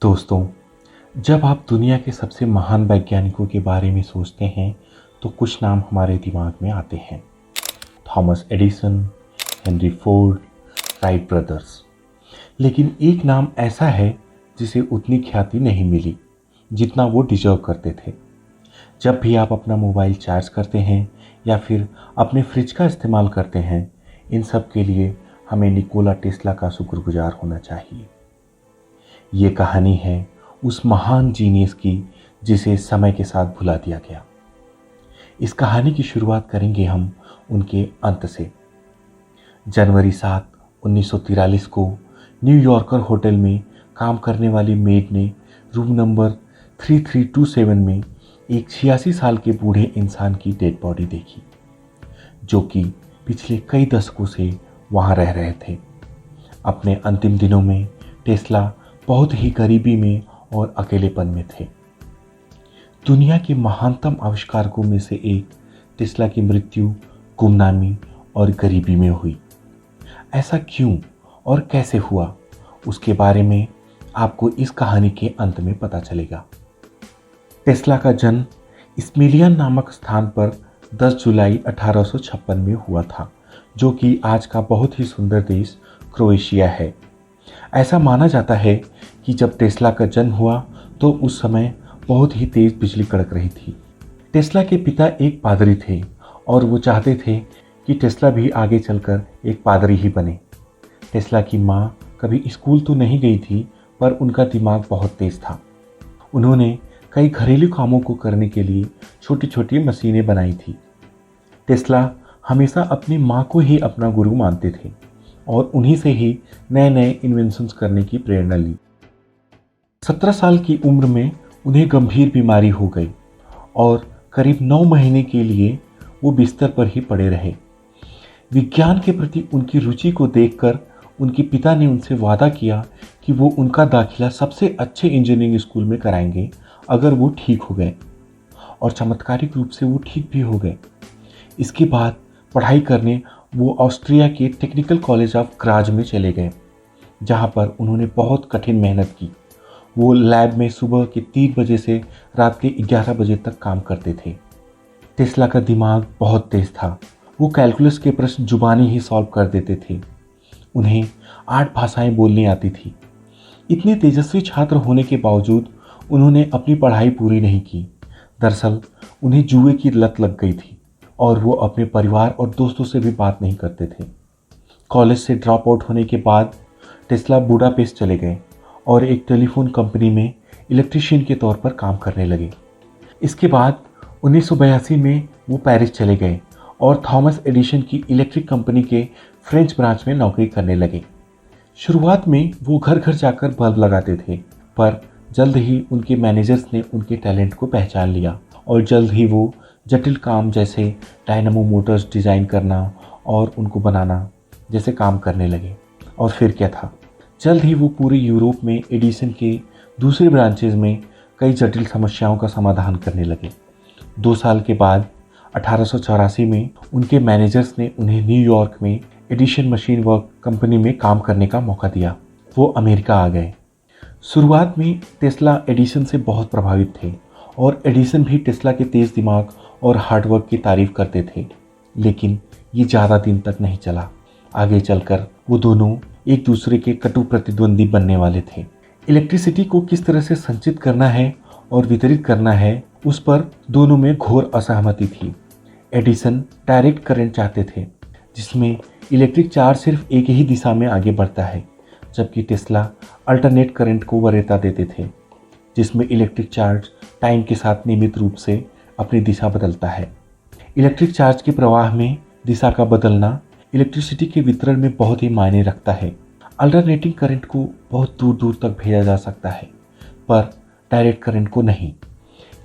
दोस्तों, जब आप दुनिया के सबसे महान वैज्ञानिकों के बारे में सोचते हैं तो कुछ नाम हमारे दिमाग में आते हैं। Thomas Edison, Henry Ford, Wright brothers. लेकिन एक नाम ऐसा है जिसे उतनी ख्याति नहीं मिली जितना वो डिजर्व करते थे। जब भी आप अपना मोबाइल चार्ज करते हैं या फिर अपने फ्रिज का इस्तेमाल करते हैं, इन सब के लिए हमें निकोला टेस्ला का शुक्रगुजार होना चाहिए। ये कहानी है उस महान जीनियस की जिसे समय के साथ भुला दिया गया। इस कहानी की शुरुआत करेंगे हम उनके अंत से। जनवरी 7, 1943 को न्यूयॉर्कर होटल में काम करने वाली मेड ने रूम नंबर 3327 में एक 86 साल के बूढ़े इंसान की डेड बॉडी देखी, जो कि पिछले कई दशकों से वहां रह रहे थे। अपने अंतिम दिनों में टेस्ला बहुत ही गरीबी में और अकेलेपन में थे। दुनिया के महानतम आविष्कारकों में से एक टेस्ला की मृत्यु गुमनामी और गरीबी में हुई। ऐसा क्यों और कैसे हुआ, उसके बारे में आपको इस कहानी के अंत में पता चलेगा। टेस्ला का जन्म स्मिलियन नामक स्थान पर 10 जुलाई 1856 में हुआ था, जो कि आज का बहुत ही सुंदर देश क्रोएशिया है। ऐसा माना जाता है कि जब टेस्ला का जन्म हुआ तो उस समय बहुत ही तेज बिजली कड़क रही थी। टेस्ला के पिता एक पादरी थे और वो चाहते थे कि टेस्ला भी आगे चलकर एक पादरी ही बने। टेस्ला की माँ कभी स्कूल तो नहीं गई थी, पर उनका दिमाग बहुत तेज था। उन्होंने कई घरेलू कामों को करने के लिए छोटी छोटी मशीनें बनाई थी। टेस्ला हमेशा अपनी माँ को ही अपना गुरु मानते थे और उन्हीं से ही नए नए इन्वेंशंस करने की प्रेरणा ली। 17 साल की उम्र में उन्हें गंभीर बीमारी हो गई और करीब 9 महीने के लिए वो बिस्तर पर ही पड़े रहे। विज्ञान के प्रति उनकी रुचि को देखकर उनके पिता ने उनसे वादा किया कि वो उनका दाखिला सबसे अच्छे इंजीनियरिंग स्कूल में कराएंगे अगर वो ठीक हो गए, और चमत्कारिक रूप से वो ठीक भी हो गए। इसके बाद पढ़ाई करने वो ऑस्ट्रिया के टेक्निकल कॉलेज ऑफ ग्राज में चले गए, जहाँ पर उन्होंने बहुत कठिन मेहनत की। वो लैब में सुबह के 3 बजे से रात के 11 बजे तक काम करते थे। टेस्ला का दिमाग बहुत तेज था। वो कैलकुलस के प्रश्न जुबानी ही सॉल्व कर देते थे। उन्हें 8 भाषाएं बोलनी आती थी। इतने तेजस्वी छात्र होने के बावजूद उन्होंने अपनी पढ़ाई पूरी नहीं की। दरअसल उन्हें जुए की लत लग गई थी और वो अपने परिवार और दोस्तों से भी बात नहीं करते थे। कॉलेज से ड्रॉप आउट होने के बाद टेस्ला बुडापेस्ट चले गए और एक टेलीफोन कंपनी में इलेक्ट्रीशियन के तौर पर काम करने लगे। इसके बाद 1982 में वो पेरिस चले गए और थॉमस एडिसन की इलेक्ट्रिक कंपनी के फ्रेंच ब्रांच में नौकरी करने लगे। शुरुआत में वो घर घर जाकर बल्ब लगाते थे, पर जल्द ही उनके मैनेजर्स ने उनके टैलेंट को पहचान लिया और जल्द ही वो जटिल काम जैसे डायनामो मोटर्स डिज़ाइन करना और उनको बनाना जैसे काम करने लगे। और फिर क्या था, जल्द ही वो पूरे यूरोप में एडिसन के दूसरे ब्रांचेज में कई जटिल समस्याओं का समाधान करने लगे। 2 साल के बाद 1884 में उनके मैनेजर्स ने उन्हें न्यूयॉर्क में एडिसन मशीन वर्क कंपनी में काम करने का मौका दिया। वो अमेरिका आ गए। शुरुआत में टेस्ला एडिसन से बहुत प्रभावित थे और एडिसन भी टेस्ला के तेज़ दिमाग और हार्डवर्क की तारीफ करते थे, लेकिन ये ज़्यादा दिन तक नहीं चला। आगे चलकर वो दोनों एक दूसरे के कटु प्रतिद्वंदी बनने वाले थे। इलेक्ट्रिसिटी को किस तरह से संचित करना है और वितरित करना है, उस पर दोनों में घोर असहमति थी। एडिसन डायरेक्ट करंट चाहते थे, जिसमें इलेक्ट्रिक चार्ज सिर्फ एक ही दिशा में आगे बढ़ता है, जबकि टेस्ला अल्टरनेट करंट को वरीयता देते थे, जिसमें इलेक्ट्रिक चार्ज टाइम के साथ नियमित रूप से अपनी दिशा बदलता है। इलेक्ट्रिक चार्ज के प्रवाह में दिशा का बदलना इलेक्ट्रिसिटी के वितरण में बहुत ही मायने रखता है। अल्टरनेटिंग करंट को बहुत दूर दूर तक भेजा जा सकता है, पर डायरेक्ट करंट को नहीं।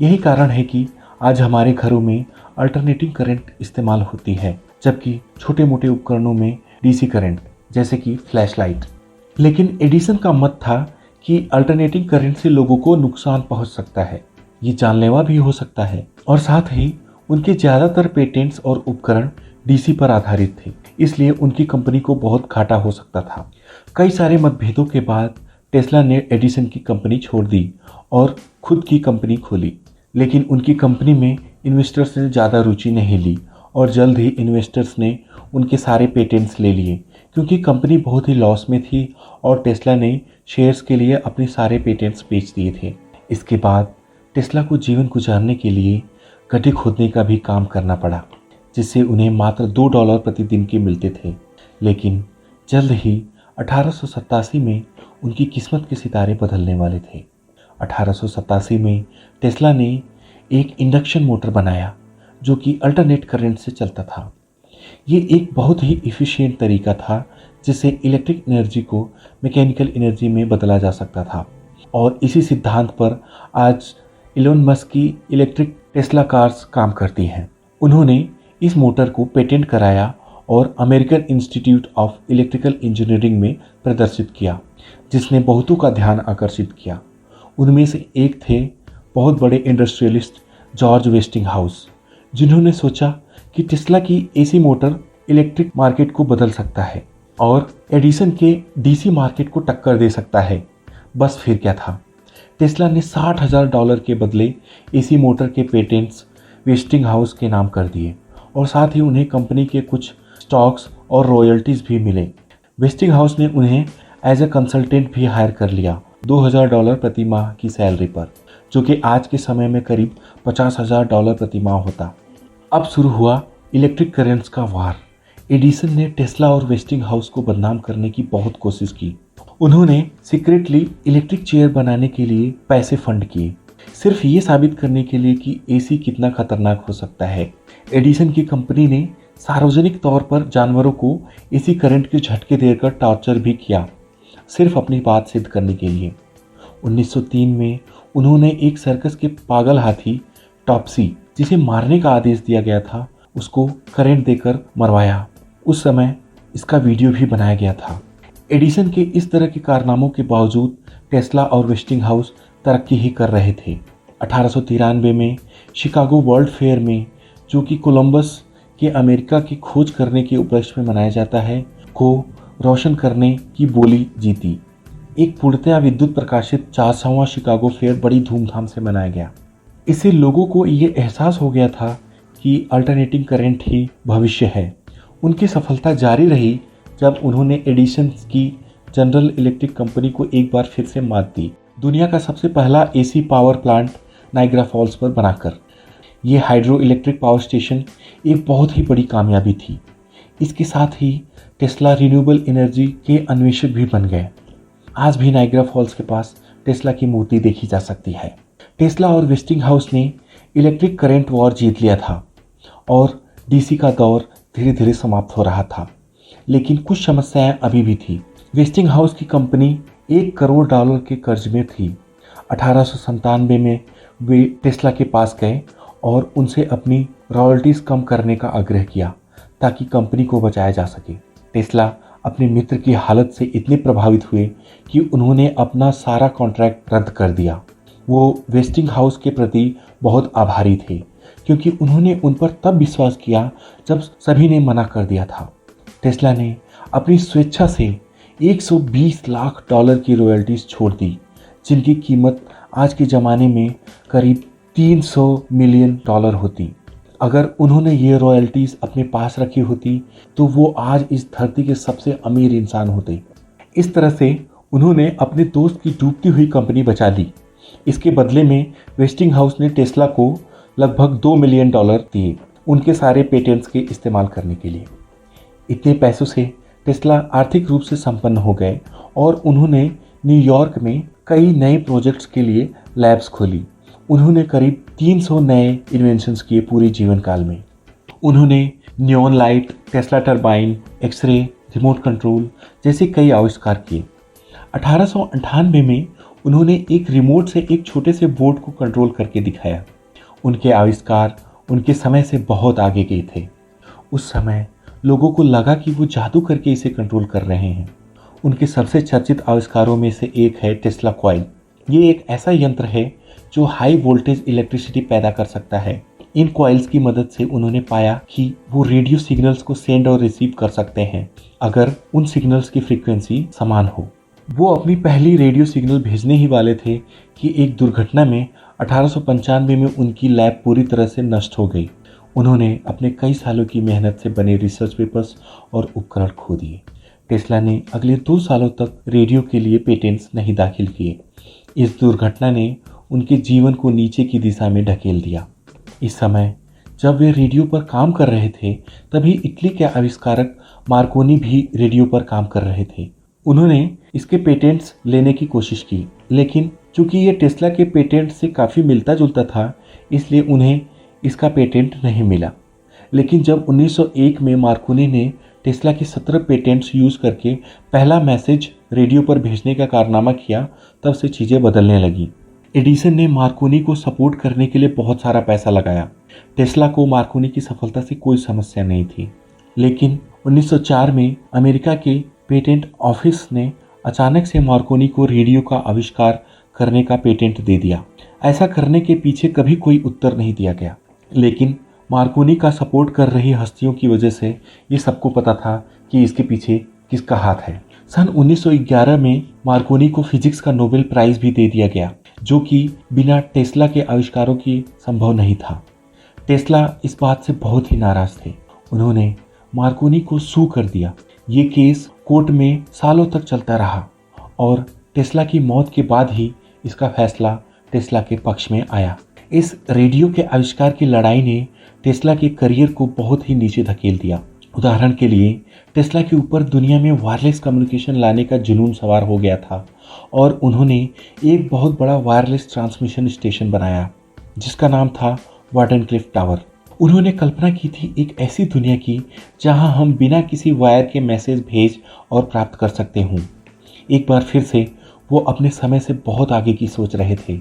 यही कारण है कि आज हमारे घरों में अल्टरनेटिंग करंट इस्तेमाल होती है, जबकि छोटे मोटे उपकरणों में डीसी करंट जैसे कि फ्लैश लाइट। लेकिन एडिसन का मत था कि अल्टरनेटिंग करंट से लोगों को नुकसान पहुंच सकता है, ये जानलेवा भी हो सकता है, और साथ ही उनके ज़्यादातर पेटेंट्स और उपकरण डीसी पर आधारित थे, इसलिए उनकी कंपनी को बहुत घाटा हो सकता था। कई सारे मतभेदों के बाद टेस्ला ने एडिसन की कंपनी छोड़ दी और खुद की कंपनी खोली, लेकिन उनकी कंपनी में इन्वेस्टर्स ने ज़्यादा रुचि नहीं ली और जल्द ही इन्वेस्टर्स ने उनके सारे पेटेंट्स ले लिए, क्योंकि कंपनी बहुत ही लॉस में थी और टेस्ला ने शेयर्स के लिए अपने सारे पेटेंट्स बेच दिए थे। इसके बाद टेस्ला को जीवन गुजारने के लिए गड्ढे खोदने का भी काम करना पड़ा, जिससे उन्हें मात्र $2 प्रतिदिन के मिलते थे। लेकिन जल्द ही 1887 में उनकी किस्मत के सितारे बदलने वाले थे। 1887 में टेस्ला ने एक इंडक्शन मोटर बनाया जो कि अल्टरनेट करंट से चलता था। ये एक बहुत ही इफ़िशिएंट तरीका था जिससे इलेक्ट्रिक एनर्जी को मैकेनिकल एनर्जी में बदला जा सकता था, और इसी सिद्धांत पर आज इलोन मस्क की इलेक्ट्रिक टेस्ला कार्स काम करती हैं। उन्होंने इस मोटर को पेटेंट कराया और American institute of electrical engineering में प्रदर्शित किया, जिसने बहुतों का ध्यान आकर्षित किया। उनमें से एक थे बहुत बड़े इंडस्ट्रियलिस्ट जॉर्ज वेस्टिंगहाउस, जिन्होंने सोचा कि टेस्ला की एसी मोटर इलेक्ट्रिक मार्केट को बदल सकता है और एडिसन के डीसी मार्केट को टक्कर दे सकता है। बस फिर क्या था, टेस्ला ने $60,000 के बदले एसी मोटर के पेटेंट्स वेस्टिंगहाउस के नाम कर दिए और साथ ही उन्हें कंपनी के कुछ स्टॉक्स और रॉयल्टीज़ भी मिले। वेस्टिंगहाउस ने उन्हें एज ए कंसल्टेंट भी हायर कर लिया $2,000 प्रति माह की सैलरी पर, जो कि आज के समय में करीब $50,000 प्रति माह होता। अब शुरू हुआ इलेक्ट्रिक करेंट्स का वार। एडिसन ने टेस्ला और वेस्टिंगहाउस को बदनाम करने की बहुत कोशिश की। उन्होंने सीक्रेटली इलेक्ट्रिक चेयर बनाने के लिए पैसे फंड किए, सिर्फ ये साबित करने के लिए कि एसी कितना खतरनाक हो सकता है। एडिसन की कंपनी ने सार्वजनिक तौर पर जानवरों को एसी करंट के झटके देकर टॉर्चर भी किया, सिर्फ अपनी बात सिद्ध करने के लिए। 1903 में उन्होंने एक सर्कस के पागल हाथी टॉप्सी, जिसे मारने का आदेश दिया गया था, उसको करंट देकर मरवाया। उस समय इसका वीडियो भी बनाया गया था। एडिसन के इस तरह के कारनामों के बावजूद टेस्ला और वेस्टिंगहाउस तरक्की ही कर रहे थे। 1893 में शिकागो वर्ल्ड फेयर में, जो कि कोलंबस के अमेरिका की खोज करने के उपलक्ष्य में मनाया जाता है, को रोशन करने की बोली जीती। एक पूर्णतया विद्युत प्रकाशित 400वां शिकागो फेयर बड़ी धूमधाम से मनाया गया। इससे लोगों को ये एहसास हो गया था कि अल्टरनेटिंग करंट ही भविष्य है। उनकी सफलता जारी रही जब उन्होंने एडिसन की जनरल इलेक्ट्रिक कंपनी को एक बार फिर से मात दी, दुनिया का सबसे पहला AC power plant Niagara Falls पर बनाकर। ये हाइड्रो इलेक्ट्रिक पावर स्टेशन एक बहुत ही बड़ी कामयाबी थी। इसके साथ ही टेस्ला रिन्यूएबल एनर्जी के अन्वेषक भी बन गए। आज भी नाइग्रा फॉल्स के पास टेस्ला की मूर्ति देखी जा सकती है। टेस्ला और वेस्टिंगहाउस ने इलेक्ट्रिक करंट वॉर जीत लिया था और डीसी का दौर धीरे धीरे समाप्त हो रहा था, लेकिन कुछ समस्याएं अभी भी थी। वेस्टिंगहाउस की कंपनी $1 करोड़ के कर्ज में थी। 1897 में वे टेस्ला के पास गए और उनसे अपनी रॉयल्टीज़ कम करने का आग्रह किया ताकि कंपनी को बचाया जा सके। टेस्ला अपने मित्र की हालत से इतने प्रभावित हुए कि उन्होंने अपना सारा कॉन्ट्रैक्ट रद्द कर दिया। वो वेस्टिंगहाउस के प्रति बहुत आभारी थे, क्योंकि उन्होंने उन पर तब विश्वास किया जब सभी ने मना कर दिया था। टेस्ला ने अपनी स्वेच्छा से $120 लाख की रॉयल्टीज़ छोड़ दी, जिनकी कीमत आज के ज़माने में करीब $300 मिलियन होती। अगर उन्होंने ये रॉयल्टीज़ अपने पास रखी होती तो वो आज इस धरती के सबसे अमीर इंसान होते। इस तरह से उन्होंने अपने दोस्त की डूबती हुई कंपनी बचा ली। इसके बदले में वेस्टिंगहाउस ने टेस्ला को लगभग $2 मिलियन दिए उनके सारे पेटेंट्स के इस्तेमाल करने के लिए। इतने पैसों से टेस्ला आर्थिक रूप से संपन्न हो गए और उन्होंने न्यूयॉर्क में कई नए प्रोजेक्ट्स के लिए लैब्स खोली। उन्होंने करीब 300 नए इन्वेंशंस किए पूरे जीवन काल में। उन्होंने neon light, Tesla turbine, X-ray, remote control जैसे कई आविष्कार किए। 1898 में उन्होंने एक रिमोट से एक छोटे से बोट को कंट्रोल करके दिखाया। उनके आविष्कार उनके समय से बहुत आगे गए थे। उस समय लोगों को लगा कि वो जादू करके इसे कंट्रोल कर रहे हैं। उनके सबसे चर्चित आविष्कारों में से एक है टेस्ला कॉइल। ये एक ऐसा यंत्र है जो हाई वोल्टेज इलेक्ट्रिसिटी पैदा कर सकता है। इन कॉइल्स की मदद से उन्होंने पाया कि वो रेडियो सिग्नल्स को सेंड और रिसीव कर सकते हैं अगर उन सिग्नल्स की फ्रीक्वेंसी समान हो। वो अपनी पहली रेडियो सिग्नल भेजने ही वाले थे कि एक दुर्घटना में 1895 में उनकी लैब पूरी तरह से नष्ट हो गई। उन्होंने अपने कई सालों की मेहनत से बने रिसर्च पेपर्स और उपकरण खो दिए। टेस्ला ने अगले 2 सालों तक रेडियो के लिए पेटेंट्स नहीं दाखिल किए। इस दुर्घटना ने उनके जीवन को नीचे की दिशा में ढकेल दिया। इस समय जब वे रेडियो पर काम कर रहे थे, तभी इटली के आविष्कारक मार्कोनी भी रेडियो पर काम कर रहे थे। उन्होंने इसके पेटेंट्स लेने की कोशिश की, लेकिन चूंकि ये टेस्ला के पेटेंट से काफ़ी मिलता जुलता था, इसलिए उन्हें इसका पेटेंट नहीं मिला। लेकिन जब 1901 में मार्कोनी ने टेस्ला के 17 पेटेंट्स यूज़ करके पहला मैसेज रेडियो पर भेजने का कारनामा किया, तब से चीज़ें बदलने लगीं। एडिसन ने मार्कोनी को सपोर्ट करने के लिए बहुत सारा पैसा लगाया। टेस्ला को मार्कोनी की सफलता से कोई समस्या नहीं थी, लेकिन 1904 में अमेरिका के पेटेंट ऑफिस ने अचानक से मार्कोनी को रेडियो का आविष्कार करने का पेटेंट दे दिया। ऐसा करने के पीछे कभी कोई उत्तर नहीं दिया गया, लेकिन मार्कोनी का सपोर्ट कर रही हस्तियों की वजह से ये सबको पता था कि इसके पीछे किसका हाथ है। सन 1911 में मार्कोनी को फिजिक्स का नोबेल प्राइज भी दे दिया गया, जो कि बिना टेस्ला के आविष्कारों की संभव नहीं था। टेस्ला इस बात से बहुत ही नाराज थे। उन्होंने मार्कोनी को सू कर दिया। ये केस कोर्ट में सालों तक चलता रहा और टेस्ला की मौत के बाद ही इसका फैसला टेस्ला के पक्ष में आया। इस रेडियो के आविष्कार की लड़ाई ने टेस्ला के करियर को बहुत ही नीचे धकेल दिया। उदाहरण के लिए टेस्ला के ऊपर दुनिया में वायरलेस कम्युनिकेशन लाने का जुनून सवार हो गया था और उन्होंने एक बहुत बड़ा वायरलेस ट्रांसमिशन स्टेशन बनाया जिसका नाम था वार्डनक्लिफ टावर। उन्होंने कल्पना की थी एक ऐसी दुनिया की जहां हम बिना किसी वायर के मैसेज भेज और प्राप्त कर सकते हों। एक बार फिर से वो अपने समय से बहुत आगे की सोच रहे थे,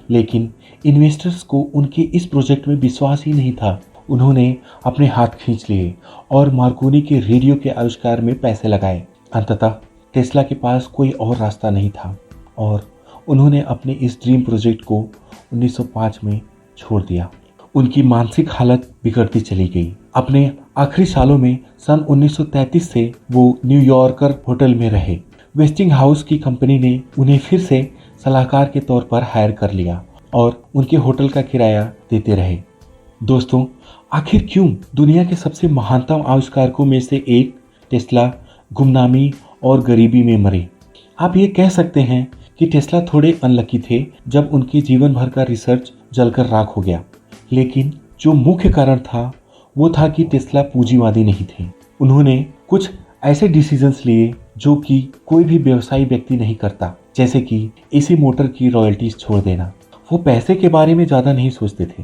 लेकिन इन्वेस्टर्स को उनके इस प्रोजेक्ट में विश्वास ही नहीं था। उन्होंने अपने हाथ खींच लिए और मार्कोनी के रेडियो के आविष्कार में पैसे लगाए। अंततः टेस्ला के पास कोई और रास्ता नहीं था और उन्होंने अपने इस ड्रीम प्रोजेक्ट को 1905 में छोड़ दिया। उनकी मानसिक हालत बिगड़ती चली गई। अपने आखिरी सालों में सन 1933 से वो न्यूयॉर्कर होटल में रहे। वेस्टिंग हाउस की कंपनी ने उन्हें फिर से सलाहकार के तौर पर हायर कर लिया और उनके होटल का किराया देते रहे। दोस्तों, आखिर क्यों दुनिया के सबसे महानतम आविष्कारकों में से एक टेस्ला गुमनामी और गरीबी में मरे? आप ये कह सकते हैं कि टेस्ला थोड़े अनलकी थे जब उनके जीवन भर का रिसर्च जलकर राख हो गया, लेकिन जो मुख्य कारण था वो था कि टेस्ला पूंजीवादी नहीं थे। उन्होंने कुछ ऐसे डिसीजंस लिए जो कि कोई भी व्यवसायी व्यक्ति नहीं करता, जैसे कि एसी मोटर की रॉयल्टीज छोड़ देना। वो पैसे के बारे में ज़्यादा नहीं सोचते थे,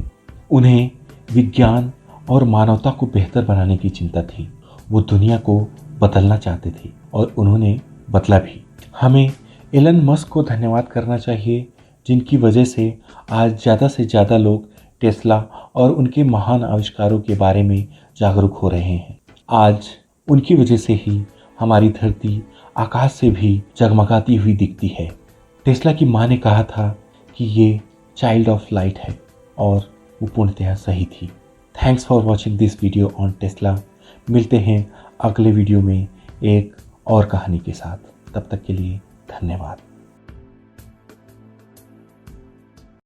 उन्हें विज्ञान और मानवता को बेहतर बनाने की चिंता थी। वो दुनिया को बदलना चाहते थे और उन्होंने बदला भी। हमें एलन मस्क को धन्यवाद करना चाहिए, जिनकी वजह से आज ज़्यादा से ज़्यादा लोग टेस्ला और उनके महान आविष्कारों के बारे में जागरूक हो रहे हैं। आज उनकी वजह से ही हमारी धरती आकाश से भी जगमगाती हुई दिखती है। टेस्ला की माँ ने कहा था कि ये चाइल्ड ऑफ लाइट है और वो पूर्णतः सही थी। Thanks for watching this video on Tesla. मिलते हैं अगले वीडियो में एक और कहानी के साथ। तब तक के लिए धन्यवाद।